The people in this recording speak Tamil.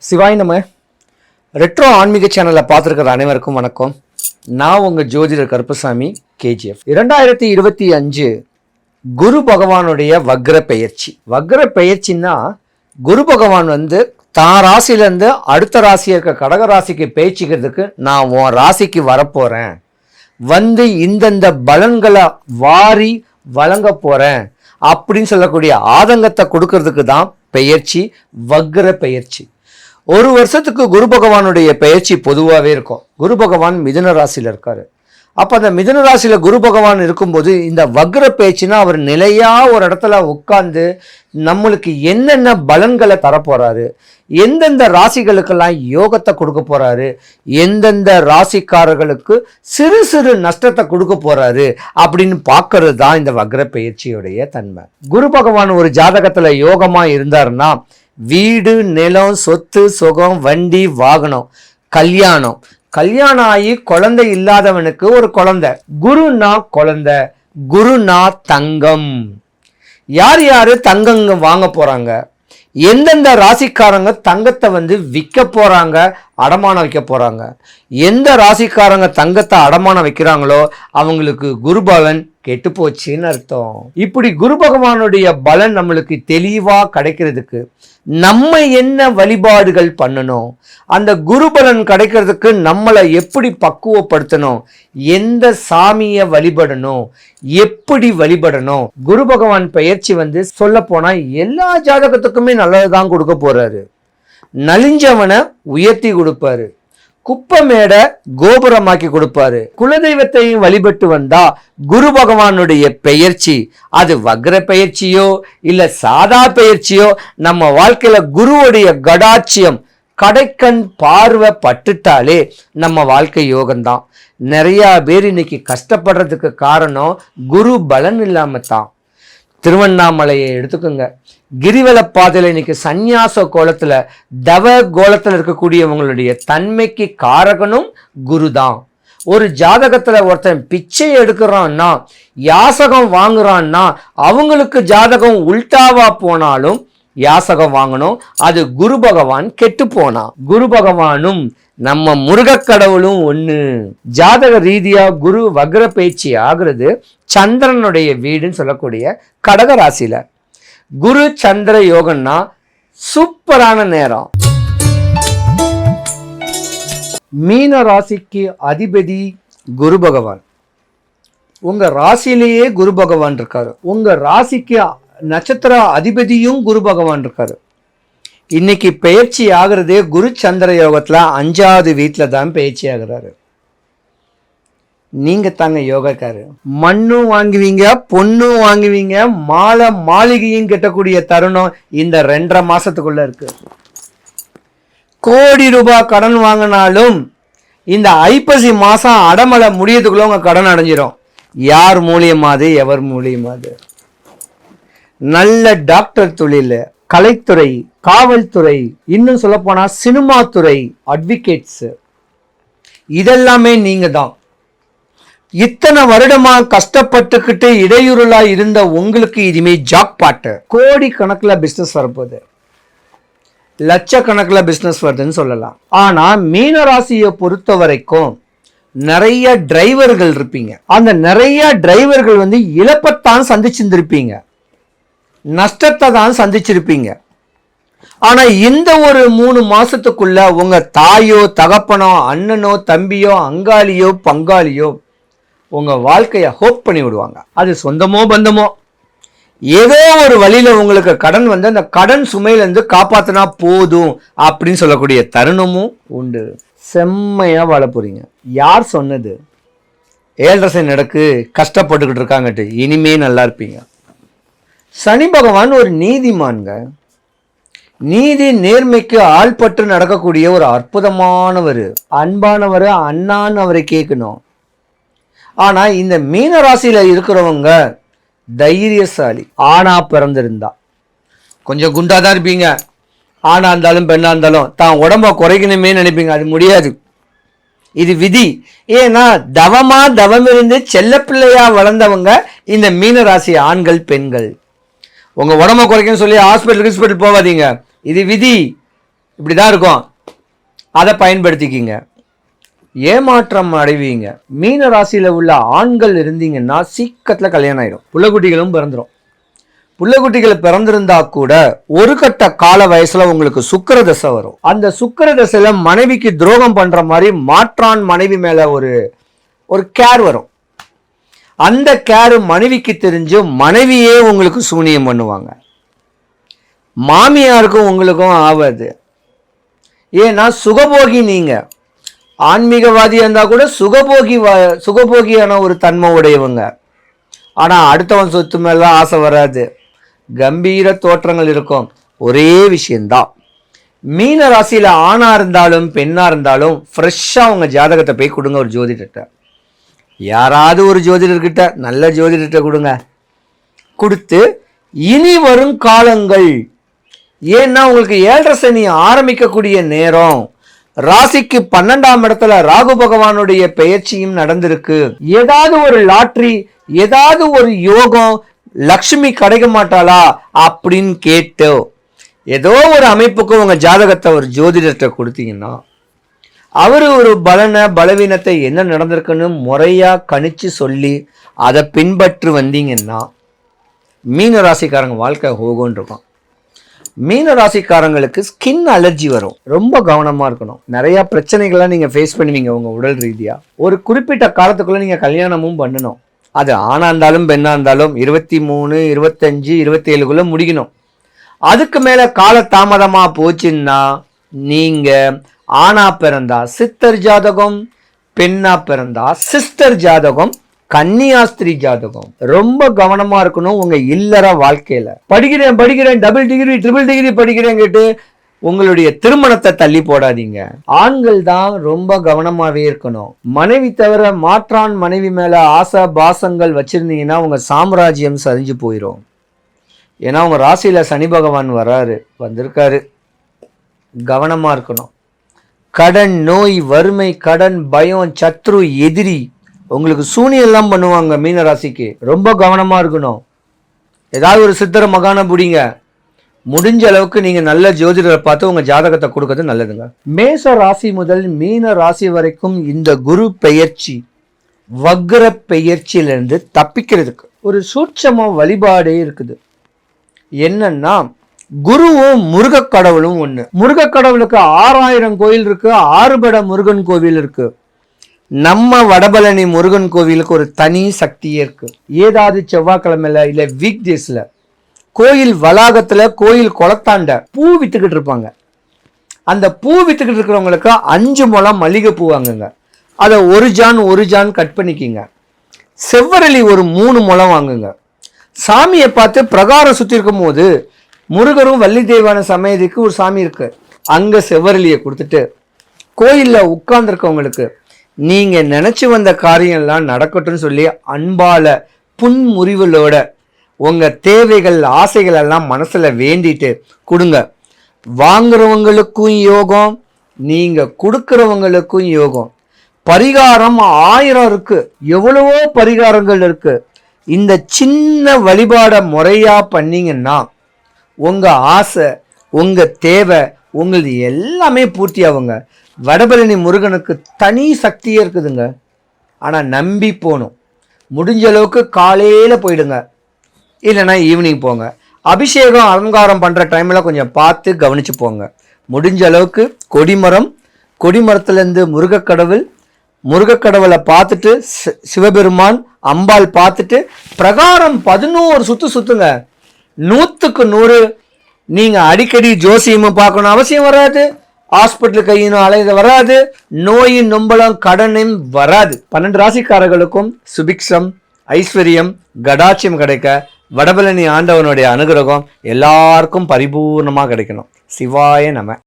சிவாய் நம்ம ரெட்ரோ ஆன்மீக சேனலை பார்த்துருக்கிற அனைவருக்கும் வணக்கம். நான் உங்கள் ஜோதிடர் கருப்பசாமி கேஜிஎஃப். 2025 குரு பகவானுடைய வக்ர பெயர்ச்சின்னா குரு பகவான் தான் ராசியிலேருந்து அடுத்த ராசி இருக்க கடக ராசிக்கு பேச்சுக்கிறதுக்கு நான் உன் ராசிக்கு வரப்போகிறேன், இந்தந்த பலன்களை வாரி வழங்க போகிறேன் அப்படின்னு சொல்லக்கூடிய ஆதங்கத்தை கொடுக்கறதுக்கு தான் பெயர்ச்சி, வக்ர பெயர்ச்சி. ஒரு வருஷத்துக்கு குரு பகவானுடைய பெயர்ச்சி பொதுவாகவே இருக்கும். குரு பகவான் மிதுன ராசியில் இருக்காரு. அப்போ அந்த மிதுன ராசியில் குரு பகவான் இருக்கும்போது இந்த வக்ர பெயர்ச்சினா அவர் நிலையாக ஒரு இடத்துல உட்கார்ந்து நம்மளுக்கு என்னென்ன பலன்களை தரப்போறாரு, எந்தெந்த ராசிகளுக்கெல்லாம் யோகத்தை கொடுக்க போறாரு, எந்தெந்த ராசிக்காரர்களுக்கு சிறு சிறு நஷ்டத்தை கொடுக்க போறாரு அப்படின்னு பார்க்கறது தான் இந்த வக்ர பெயர்ச்சியுடைய தன்மை. குரு பகவான் ஒரு ஜாதகத்தில் யோகமா இருந்தாருன்னா வீடு, நிலம், சொத்து, சுகம், வண்டி, வாகனம், கல்யாணம் ஆகி குழந்தை இல்லாதவனுக்கு ஒரு குழந்தை. குருனா குழந்தை, குருனா தங்கம். யார் தங்கங்க வாங்க போறாங்க, எந்தெந்த ராசிக்காரங்க தங்கத்தை விற்க போறாங்க, அடமானம் வைக்க போறாங்க, எந்த ராசிக்காரங்க தங்கத்தை அடமானம் வைக்கிறாங்களோ அவங்களுக்கு குரு பலன் கெட்டு போச்சுன்னு அர்த்தம். இப்படி குரு பகவானுடைய பலன் நம்மளுக்கு தெளிவா கிடைக்கிறதுக்கு நம்ம என்ன வழிபாடுகள் பண்ணணும், அந்த குரு பலன் கிடைக்கிறதுக்கு நம்மளை எப்படி பக்குவப்படுத்தணும், எந்த சாமியை வழிபடணும், எப்படி வழிபடணும். குரு பகவான் பெயர்ச்சி சொல்ல போனா எல்லா ஜாதகத்துக்குமே நல்லதுதான் கொடுக்க போறாரு. நலிஞ்சவனை உயர்த்தி கொடுப்பாரு, குப்பமேட கோபுரமாக்கி கொடுப்பாரு. குலதெய்வத்தையும் வழிபட்டு வந்தா குரு பகவானுடைய பெயர்ச்சி, அது வக்ர பெயர்ச்சியோ இல்ல சாதா பெயர்ச்சியோ, நம்ம வாழ்க்கையில குருவுடைய கடாட்சியம் கடைக்கண் பார்வை பட்டுட்டாலே நம்ம வாழ்க்கை யோகம்தான். நிறைய பேர் இன்னைக்கு கஷ்டப்படுறதுக்கு காரணம் குரு பலன் இல்லாம தான். திருவண்ணாமலையை எடுத்துக்கோங்க. கிரிவல பாதையில் இன்னைக்கு சந்நியாச கோலத்துல தவ கோலத்துல இருக்கக்கூடியவங்களுடைய தன்மைக்கு காரகனும் குரு தான். ஒரு ஜாதகத்துல ஒருத்தன் பிச்சை எடுக்கிறான்னா, யாசகம் வாங்குறான்னா, அவங்களுக்கு ஜாதகம் உல்டாவா போனாலும் யாசகம் வாங்கணும். அது குரு பகவான் கெட்டு போனா. குரு பகவானும் நம்ம முருகக் கடவுளும் ஒண்ணு. ஜாதக ரீதியா குரு வக்ர பேச்சு ஆகிறது சந்திரனுடைய வீடுன்னு சொல்லக்கூடிய கடக ராசியில. குரு சந்திர யோகம்னா சூப்பரான நேரம். மீன ராசிக்கு அதிபதி குரு பகவான். உங்க ராசியிலேயே குரு பகவான் இருக்காரு. உங்க ராசிக்கு நட்சத்திர அதிபதியும் குரு பகவான் இருக்காரு. இன்னைக்கு பெயர்ச்சி ஆகிறதே குரு சந்திர யோகத்துல 5வது வீட்டுல தான் பெயர்ச்சி ஆகிறாரு. நீங்க தாங்க யோகக்காரு. மண்ணும் வாங்குவீங்க, பொண்ணும் வாங்குவீங்க, மாளிகையும் கட்டக்கூடிய தருணம் இந்த 2.5 மாசத்துக்குள்ள இருக்கு. கோடி ரூபாய் கடன் வாங்கினாலும் இந்த ஐப்பசி மாசம் அடமலை முடியதுக்குள்ள உங்க கடன் அடைஞ்சிரும். யார் மூலியமாது, எவர் மூலியமாது. நல்ல டாக்டர் தொழில், கலைத்துறை, காவல்துறை, இன்னும் சொல்ல போனா சினிமா துறை, அட்வொகேட்ஸ், இதெல்லாமே நீங்க தான். இத்தனை வருடமா கஷ்டப்பட்டுக்கிட்டு இடையூறுலா இருந்த உங்களுக்கு இனிமே ஜாக்பாட்டு. கோடி கணக்குல பிசினஸ் வரப்போகுது, லட்சக்கணக்கில் பிசினஸ் வருதுன்னு சொல்லலாம். ஆனா மீனராசியை பொறுத்த வரைக்கும் நிறைய டிரைவர்கள் இருப்பீங்க. அந்த நிறைய டிரைவர்கள் இழப்பத்தான் சந்திச்சிருந்திருப்பீங்க, நஷ்டத்தை தான் சந்திச்சிருப்பீங்க. ஆனா இந்த ஒரு 3 மாசத்துக்குள்ள உங்க தாயோ, தகப்பனோ, அண்ணனோ, தம்பியோ, அங்காளியோ, பங்காளியோ உங்க வாழ்க்கைய ஹோப் பண்ணி விடுவாங்க. அது சொந்தமோ பந்தமோ ஏதோ ஒரு வழியில உங்களுக்கு கடன் அந்த கடன் சுமையிலிருந்து காப்பாத்தினா போதும் அப்படின்னு சொல்லக்கூடிய தருணமும் உண்டு. செம்மையா வாழ போறீங்க. யார் சொன்னது 7.5 நடக்கு கஷ்டப்பட்டுக்கிட்டு இருக்காங்கட்டு? இனிமே நல்லா இருப்பீங்க. சனி பகவான் ஒரு நீதிமான்க. நீதி நேர்மைக்கு ஆள்பட்டு நடக்கக்கூடிய ஒரு அற்புதமானவர், அன்பானவர், அண்ணான்னு அவரை கேட்கணும். ஆனா இந்த மீன ராசியில இருக்கிறவங்க தைரியசாலி. ஆணா பிறந்திருந்தா கொஞ்சம் குண்டாதான் இருப்பீங்க. ஆணா இருந்தாலும் பெண்ணா இருந்தாலும் தான் உடம்ப குறைக்கணுமே நினைப்பீங்க. அது முடியாது, இது விதி. ஏன்னா தவம் இருந்து செல்ல பிள்ளையா வளர்ந்தவங்க இந்த மீன ராசி ஆண்கள், பெண்கள். உங்க உடம்ப குறைக்கணும்னு சொல்லி ஹாஸ்பிட்டல் போகாதீங்க, இது விதி. இப்படி தான் இருக்கும், அதை பயன்படுத்திக்கிங்க, ஏமாற்றம் அடைவீங்க. மீன ராசியில் உள்ள ஆண்கள் இருந்தீங்கன்னா சீக்கிரத்தில் கல்யாணம் ஆகிடும், புள்ளக்குட்டிகளும் பிறந்துடும். புள்ளக்குட்டிகள் பிறந்திருந்தா கூட ஒரு கட்ட கால வயசுல உங்களுக்கு சுக்கிர தசை வரும். அந்த சுக்கிர தசையில மனைவிக்கு துரோகம் பண்ற மாதிரி மாற்றான் மனைவி மேல ஒரு கேர் வரும். அந்த கேர் மனைவிக்கு தெரிஞ்சு மனைவியே உங்களுக்கு சூனியம் பண்ணுவாங்க. மாமியாருக்கும் உங்களுக்கும் ஆகாது. ஏன்னா சுகபோகி, நீங்க ஆன்மீகவாதியா இருந்தா கூட சுகபோகியான ஒரு தன்மை உடையவங்க. ஆனா அடுத்தவன் சொத்து மேல ஆசை வராது, கம்பீர தோற்றங்கள் இருக்கும். ஒரே விஷயம்தான், மீன ராசியில ஆணா இருந்தாலும் பெண்ணா இருந்தாலும் ஃப்ரெஷ்ஷா உங்க ஜாதகத்தை போய் கொடுங்க ஒரு ஜோதிடர்கிட்ட. யாராவது ஒரு ஜோதிடர்கிட்ட, நல்ல ஜோதிடர்கிட்ட கொடுங்க. கொடுத்து இனி வரும் காலங்கள், ஏன்னா உங்களுக்கு 7.5 சனி ஆரம்பிக்கக்கூடிய நேரம், ராசிக்கு 12ஆம் இடத்துல ராகு பகவானுடைய பெயர்ச்சியும் நடந்திருக்கு. ஏதாவது ஒரு லாட்ரி, ஏதாவது ஒரு யோகம், லக்ஷ்மி கிடைக்க மாட்டாளா அப்படின்னு கேட்டு ஏதோ ஒரு அமைப்புக்கு உங்க ஜாதகத்தை ஒரு ஜோதிடர்கிட்ட கொடுத்தீங்கன்னா அவரு ஒரு பலவீனத்தை என்ன நடந்திருக்குன்னு முறையா கணிச்சு சொல்லி அதை பின்பற்றி வந்தீங்கன்னா மீன ராசிக்காரங்க வாழ்க்கை ஹோகோன்னு இருக்கும். மீன ராசிக்காரங்களுக்கு ஸ்கின் அலர்ஜி வரும், ரொம்ப கவனமா இருக்கணும். நிறைய பிரச்சனைகள்லாம் நீங்க ஃபேஸ் பண்ணுவீங்க உங்க உடல் ரீதியா. ஒரு குறிப்பிட்ட காலத்துக்குள்ள நீங்க கல்யாணமும் பண்ணணும். அது ஆணா இருந்தாலும் பெண்ணா இருந்தாலும் 23, 25, 27 முடிக்கணும். அதுக்கு மேல கால தாமதமா போச்சுன்னா நீங்க ஆணா பிறந்தா சித்தர் ஜாதகம், பெண்ணா பிறந்தா சிஸ்டர் ஜாதகம், கன்னியாஸ்திரி ஜாதகம். ரொம்ப கவனமா இருக்கணும் உங்க இல்லற வாழ்க்கையில. படிக்கிறேன் டபுள் டிகிரி ட்ரிபிள் டிகிரி படிக்கிறேன் கேட்டு உங்களுடைய திருமணத்தை தள்ளி போடாதீங்க. ஆண்கள் தான் ரொம்ப கவனமாவே இருக்கணும். மனைவி தவிர மாற்றான் மனைவி மேல ஆசை பாசங்கள் வச்சிருந்தீங்கன்னா உங்க சாம்ராஜ்யம் சரிஞ்சு போயிடும். ஏன்னா உங்க ராசியில சனி பகவான் வந்திருக்காரு. கவனமா இருக்கணும். கடன், நோய், வறுமை, கடன், பயம், சத்ரு, எதிரி, உங்களுக்கு சூனியம் எல்லாம் பண்ணுவாங்க. மீன ராசிக்கு ரொம்ப கவனமா இருக்கணும். ஏதாவது ஒரு சித்தர மகான புடிங்க. முடிஞ்ச அளவுக்கு நீங்க நல்ல ஜோதிடரை பார்த்து உங்க ஜாதகத்தை கொடுக்கறது நல்லதுங்க. மேச ராசி முதல் மீன ராசி வரைக்கும் இந்த குரு பெயர்ச்சி, வக்ர பெயர்ச்சியிலிருந்து தப்பிக்கிறதுக்கு ஒரு சூட்சம வழிபாடே இருக்குது. என்னன்னா குருவும் முருகக் கடவுளும் ஒண்ணு. முருகக் கடவுளுக்கு 6000 கோயில் இருக்கு, 6 முருகன் கோவில் இருக்கு. நம்ம வடபழனி முருகன் கோவிலுக்கு ஒரு தனி சக்தியே இருக்கு. ஏதாவது செவ்வாய்க்கிழமையில இல்ல வீக் டேஸ்ல கோயில் வளாகத்துல, கோயில் குளத்தாண்ட பூ வித்துக்கிட்டு இருப்பாங்க. அந்த பூ வித்துக்கிட்டு இருக்கிறவங்களுக்கு 5 முழம் மல்லிகை பூ வாங்குங்க. அதை ஒரு ஜான் கட் பண்ணிக்கிங்க. செவ்வரளி ஒரு 3 முழம் வாங்குங்க. சாமியை பார்த்து பிரகாரம் சுத்தி இருக்கும் போது முருகரும் வள்ளி தெய்வான சமயத்துக்கு ஒரு சாமி இருக்கு, அங்க செவ்வரளியை கொடுத்துட்டு கோயில்ல உட்கார்ந்து இருக்கவங்களுக்கு நீங்க நினைச்சு வந்த காரியம் எல்லாம் நடக்கட்டும்னு சொல்லி அன்பால புன்முறிவுகளோட உங்க தேவைகள் ஆசைகள் எல்லாம் மனசுல வேண்டிட்டு கொடுங்க. வாங்குறவங்களுக்கும் யோகம், நீங்க கொடுக்கிறவங்களுக்கும் யோகம். பரிகாரம் 1000 இருக்கு, எவ்வளவோ பரிகாரங்கள் இருக்கு. இந்த சின்ன வழிபாட முறையா பண்ணீங்கன்னா உங்க ஆசை, உங்க தேவை, உங்களுக்கு எல்லாமே பூர்த்தி ஆகுங்க. வடபழனி முருகனுக்கு தனி சக்தியே இருக்குதுங்க. ஆனா நம்பி போகணும். முடிஞ்ச அளவுக்கு காலையில போயிடுங்க, இல்லைன்னா ஈவினிங் போங்க. அபிஷேகம் அலங்காரம் பண்ற டைம்ல கொஞ்சம் பார்த்து கவனிச்சு போங்க. முடிஞ்ச அளவுக்கு கொடிமரத்துலேருந்து முருகக்கடவுளை பார்த்துட்டு, சிவபெருமான் அம்பாள் பார்த்துட்டு பிரகாரம் 11 சுத்துங்க. 100க்கு 100 நீங்க அடிக்கடி ஜோசியமும் பார்க்கணும் அவசியம் வராது, ஹாஸ்பிட்டல் கையினும் அலைய வராது, நோயின் நொம்பலம் கடனும் வராது. 12 ராசிக்காரர்களுக்கும் சுபிக்ஷம், ஐஸ்வர்யம், கடாட்சியம் கிடைக்க வடபழனி ஆண்டவனுடைய அனுகிரகம் எல்லாருக்கும் பரிபூர்ணமா கிடைக்கணும். சிவாய நம.